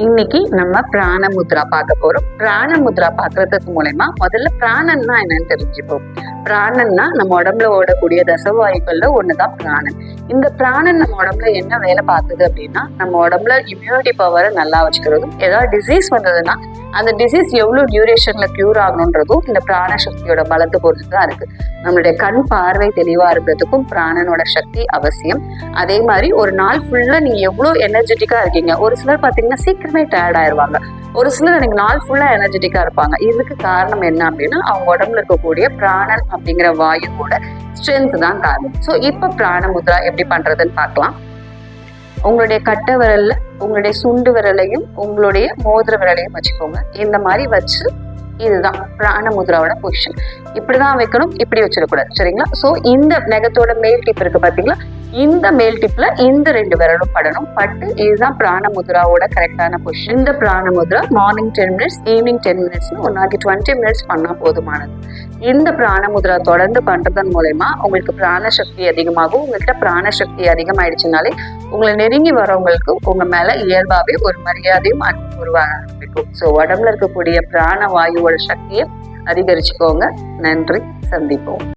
இன்னைக்கு நம்ம பிராண முத்ரா பார்க்க போறோம். பிராண முத்ரா பார்க்கறதுக்கு மூலமா முதல்ல பிராணன்னா என்னன்னு தெரிஞ்சுப்போம். பிராணன்னா நம்ம உடம்புல ஓடக்கூடிய தசவாயுக்கள்ல ஒண்ணுதான் பிராணன். இந்த பிராணன் நம்ம உடம்புல என்ன வேலை பார்க்குது அப்படின்னா, நம்ம உடம்புல இம்யூனிட்டி பவரை நல்லா வச்சுக்கிறதும், ஏதாவது டிசீஸ் வந்ததுன்னா அந்த டிசீஸ் எவ்வளவு டியூரேஷன்ல கியூர் ஆகணுன்றதும் இந்த பிராண சக்தியோட பலத்தை பொறுத்து தான் இருக்கு. நம்மளுடைய கண் பார்வை தெளிவா இருக்கிறதுக்கும் பிராணனோட சக்தி அவசியம். அதே மாதிரி ஒரு நாள் ஃபுல்லா நீங்க எவ்வளவு எனர்ஜெட்டிக்கா இருக்கீங்க. ஒரு சிலர் பாத்தீங்கன்னா சீக்கிரமே டயர்ட் ஆயிருவாங்க, ஒரு சிலர் எனக்கு நாள் ஃபுல்லா எனர்ஜெட்டிக்கா இருப்பாங்க. இதுக்கு காரணம் என்ன அப்படின்னா, அவங்க உடம்புல இருக்கக்கூடிய பிராணன் அப்படிங்கிற வாயுவோட ஸ்ட்ரென்த் தான் காரணம். ஸோ இப்ப பிராண முத்ரா எப்படி பண்றதுன்னு பார்க்கலாம். உங்களுடைய கட்டை விரல்ல உங்களுடைய சுண்டு விரலையும் உங்களுடைய மோதிர விரலையும் வச்சுக்கோங்க. இந்த மாதிரி வச்சு, இதுதான் பிராண முத்ராவோட பொசிஷன். இப்படிதான் வைக்கணும், இப்படி வச்சிடக்கூடாது, சரிங்களா? ஸோ இந்த நெகத்தோட மேல் டிப் இருக்கு பாத்தீங்களா, இந்த மேல் டிப்ல இந்த 2 விரலும் படணும். பட்டு இதுதான் பிராண முத்ராவோட கரெக்டான பொசிஷன். இந்த பிராண Mudra morning 10 minutes, evening 10 minutes, ஒரு நாளைக்கு 20 மினிட்ஸ் பண்ணா போதுமானது. இந்த பிராண முத்ரா தொடர்ந்து பண்றதன் மூலமா உங்களுக்கு பிராண சக்தி அதிகமாகும். உங்கள்கிட்ட பிராண சக்தி அதிகமாயிடுச்சுனாலே உங்களை நெருங்கி வரவங்களுக்கு உங்க மேல இயல்பாவே ஒரு மரியாதையும் அன்பு உருவாக ஆரம்பிக்கும். ஸோ உடம்புல இருக்கக்கூடிய பிராண வாயுவோட சக்தியை அதிகரிச்சுக்கோங்க. நன்றி, சந்திப்போம்.